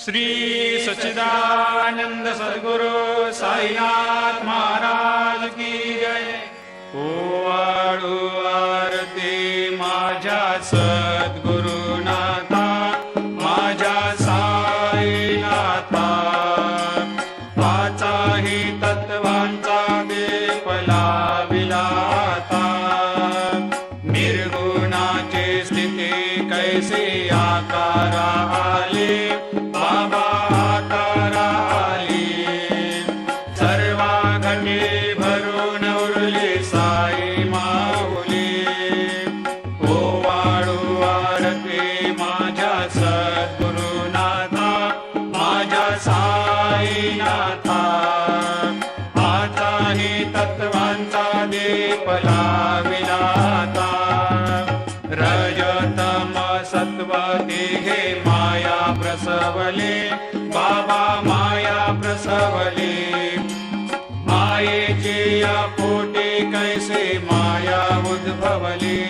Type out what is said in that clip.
श्री सच्चिदानंद सद्गुरु साईनाथ महाराज की जय। ओवाळू आरती माझ्या सद्गुरुनाथा, माझ्या साईनाथा, पाचाही तत्वांचा दीप लाविला आता। निर्गुणाची स्थिती कैसे आकारा आले, बाबा आकारा आले। सर्वा घटे भरून उरले साई माऊली। ओवाळू आरती माझ्या सद्गुरुनाथा, माझ्या साईनाथा, आताही तत्वांचा दीप लाविला आता। रजतम सत्व तिघे माया प्रसवले, बाबा माया प्रसवले। मायेची या पोटी कैसे माया उद्भवली।